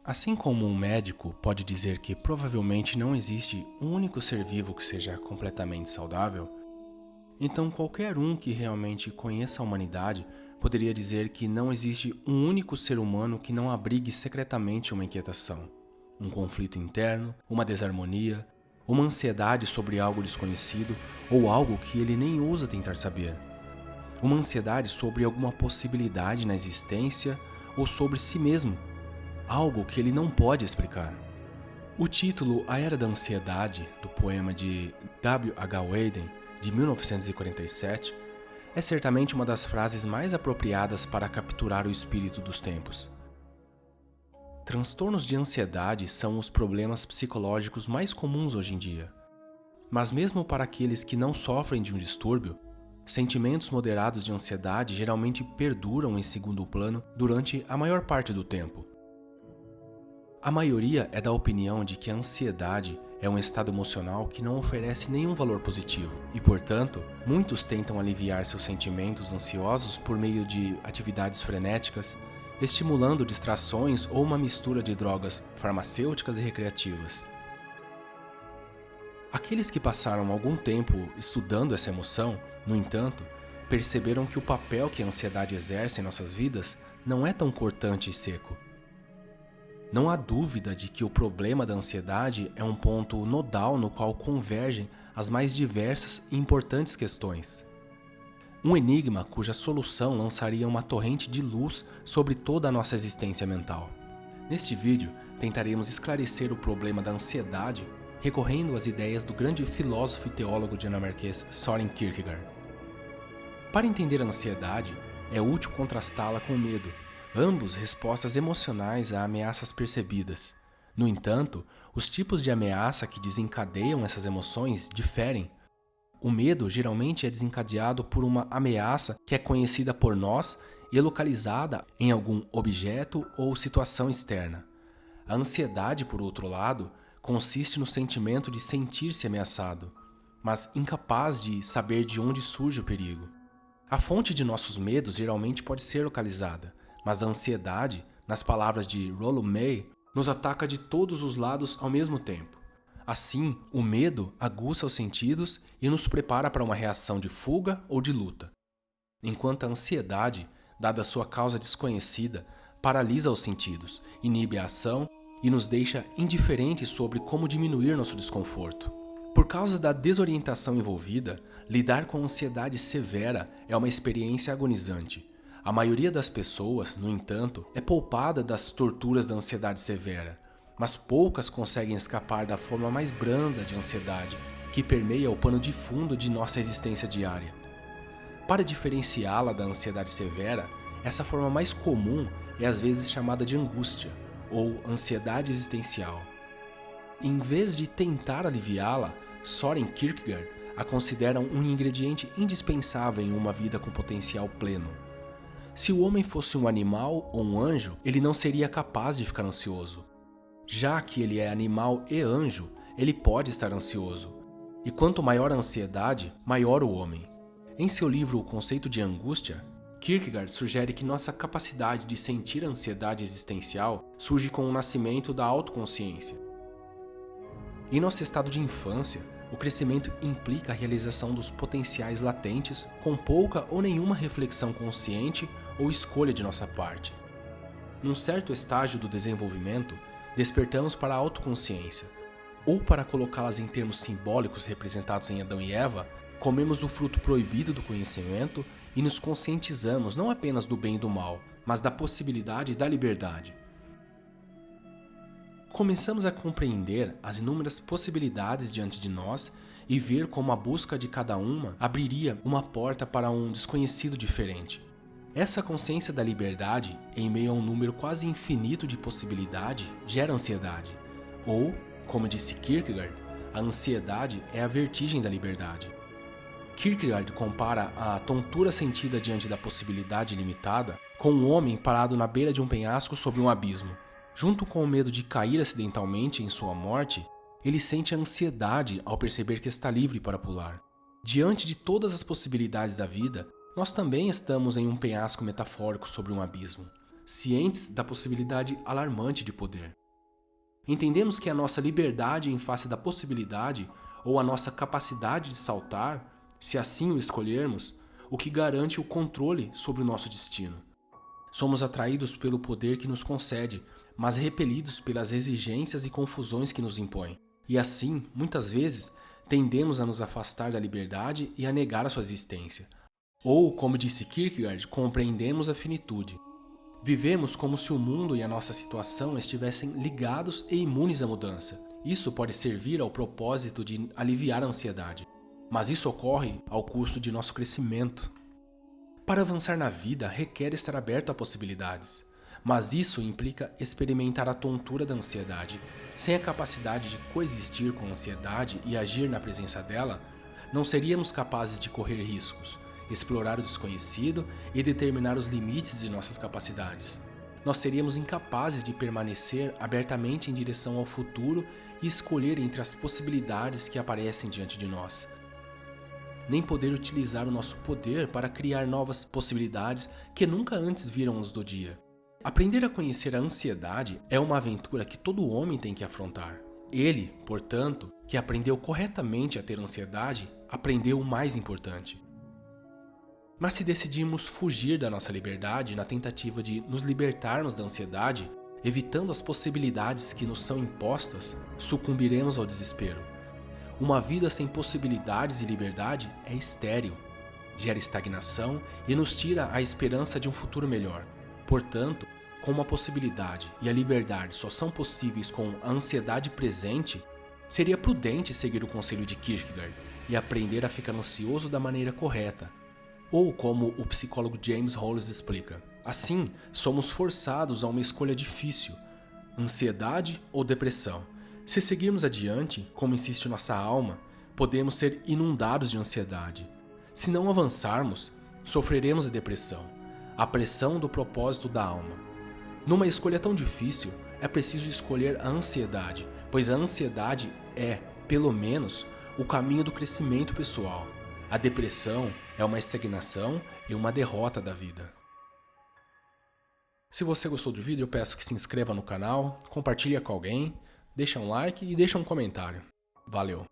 Assim como um médico pode dizer que provavelmente não existe um único ser vivo que seja completamente saudável, então qualquer um que realmente conheça a humanidade poderia dizer que não existe um único ser humano que não abrigue secretamente uma inquietação, um conflito interno, uma desarmonia, uma ansiedade sobre algo desconhecido ou algo que ele nem ousa tentar saber. Uma ansiedade sobre alguma possibilidade na existência ou sobre si mesmo, algo que ele não pode explicar. O título A Era da Ansiedade, do poema de W. H. Auden, de 1947, é certamente uma das frases mais apropriadas para capturar o espírito dos tempos. Transtornos de ansiedade são os problemas psicológicos mais comuns hoje em dia. Mas mesmo para aqueles que não sofrem de um distúrbio, sentimentos moderados de ansiedade geralmente perduram em segundo plano durante a maior parte do tempo. A maioria é da opinião de que a ansiedade é um estado emocional que não oferece nenhum valor positivo e, portanto, muitos tentam aliviar seus sentimentos ansiosos por meio de atividades frenéticas, estimulando distrações ou uma mistura de drogas farmacêuticas e recreativas. Aqueles que passaram algum tempo estudando essa emoção, no entanto, perceberam que o papel que a ansiedade exerce em nossas vidas não é tão cortante e seco. Não há dúvida de que o problema da ansiedade é um ponto nodal no qual convergem as mais diversas e importantes questões. Um enigma cuja solução lançaria uma torrente de luz sobre toda a nossa existência mental. Neste vídeo, tentaremos esclarecer o problema da ansiedade recorrendo às ideias do grande filósofo e teólogo dinamarquês Søren Kierkegaard. Para entender a ansiedade, é útil contrastá-la com o medo, ambos respostas emocionais a ameaças percebidas. No entanto, os tipos de ameaça que desencadeiam essas emoções diferem. O medo geralmente é desencadeado por uma ameaça que é conhecida por nós e localizada em algum objeto ou situação externa. A ansiedade, por outro lado, consiste no sentimento de sentir-se ameaçado, mas incapaz de saber de onde surge o perigo. A fonte de nossos medos geralmente pode ser localizada, mas a ansiedade, nas palavras de Rollo May, nos ataca de todos os lados ao mesmo tempo. Assim, o medo aguça os sentidos e nos prepara para uma reação de fuga ou de luta, enquanto a ansiedade, dada sua causa desconhecida, paralisa os sentidos, inibe a ação e nos deixa indiferentes sobre como diminuir nosso desconforto. Por causa da desorientação envolvida, lidar com a ansiedade severa é uma experiência agonizante. A maioria das pessoas, no entanto, é poupada das torturas da ansiedade severa, mas poucas conseguem escapar da forma mais branda de ansiedade, que permeia o pano de fundo de nossa existência diária. Para diferenciá-la da ansiedade severa, essa forma mais comum é às vezes chamada de angústia, ou ansiedade existencial. Em vez de tentar aliviá-la, Søren Kierkegaard a considera um ingrediente indispensável em uma vida com potencial pleno. Se o homem fosse um animal ou um anjo, ele não seria capaz de ficar ansioso. Já que ele é animal e anjo, ele pode estar ansioso. E quanto maior a ansiedade, maior o homem. Em seu livro O Conceito de Angústia, Kierkegaard sugere que nossa capacidade de sentir a ansiedade existencial surge com o nascimento da autoconsciência. Em nosso estado de infância, o crescimento implica a realização dos potenciais latentes com pouca ou nenhuma reflexão consciente ou escolha de nossa parte. Num certo estágio do desenvolvimento, despertamos para a autoconsciência, ou para colocá-las em termos simbólicos representados em Adão e Eva, comemos o fruto proibido do conhecimento e nos conscientizamos não apenas do bem e do mal, mas da possibilidade da liberdade. Começamos a compreender as inúmeras possibilidades diante de nós e ver como a busca de cada uma abriria uma porta para um desconhecido diferente. Essa consciência da liberdade, em meio a um número quase infinito de possibilidades, gera ansiedade. Ou, como disse Kierkegaard, a ansiedade é a vertigem da liberdade. Kierkegaard compara a tontura sentida diante da possibilidade limitada com um homem parado na beira de um penhasco sobre um abismo. Junto com o medo de cair acidentalmente em sua morte, ele sente a ansiedade ao perceber que está livre para pular. Diante de todas as possibilidades da vida, nós também estamos em um penhasco metafórico sobre um abismo. cientes da possibilidade alarmante de poder. Entendemos que a nossa liberdade em face da possibilidade ou a nossa capacidade de saltar, se assim o escolhermos, o que garante o controle sobre o nosso destino. Somos atraídos pelo poder que nos concede, mas repelidos pelas exigências e confusões que nos impõe. E assim, muitas vezes, tendemos a nos afastar da liberdade e a negar a sua existência. Ou, como disse Kierkegaard, compreendemos a finitude. Vivemos como se o mundo e a nossa situação estivessem ligados e imunes à mudança. Isso pode servir ao propósito de aliviar a ansiedade, mas isso ocorre ao custo de nosso crescimento. Para avançar na vida, requer estar aberto a possibilidades, mas isso implica experimentar a tontura da ansiedade. Sem a capacidade de coexistir com a ansiedade e agir na presença dela, não seríamos capazes de correr riscos, explorar o desconhecido e determinar os limites de nossas capacidades. Nós seríamos incapazes de permanecer abertamente em direção ao futuro e escolher entre as possibilidades que aparecem diante de nós. Nem poder utilizar o nosso poder para criar novas possibilidades que nunca antes viram luz do dia. Aprender a conhecer a ansiedade é uma aventura que todo homem tem que afrontar. Ele, portanto, que aprendeu corretamente a ter ansiedade, aprendeu o mais importante. Mas se decidimos fugir da nossa liberdade na tentativa de nos libertarmos da ansiedade, evitando as possibilidades que nos são impostas, sucumbiremos ao desespero. Uma vida sem possibilidades e liberdade é estéril, gera estagnação e nos tira a esperança de um futuro melhor. Portanto, como a possibilidade e a liberdade só são possíveis com a ansiedade presente, seria prudente seguir o conselho de Kierkegaard e aprender a ficar ansioso da maneira correta. Ou como o psicólogo James Hollis explica, assim somos forçados a uma escolha difícil, ansiedade ou depressão. Se seguirmos adiante, como insiste nossa alma, podemos ser inundados de ansiedade. Se não avançarmos, sofreremos a depressão, a pressão do propósito da alma. Numa escolha tão difícil, é preciso escolher a ansiedade, pois a ansiedade é, pelo menos, o caminho do crescimento pessoal. A depressão é uma estagnação e uma derrota da vida. Se você gostou do vídeo, eu peço que se inscreva no canal, compartilhe com alguém, deixa um like e deixa um comentário. Valeu!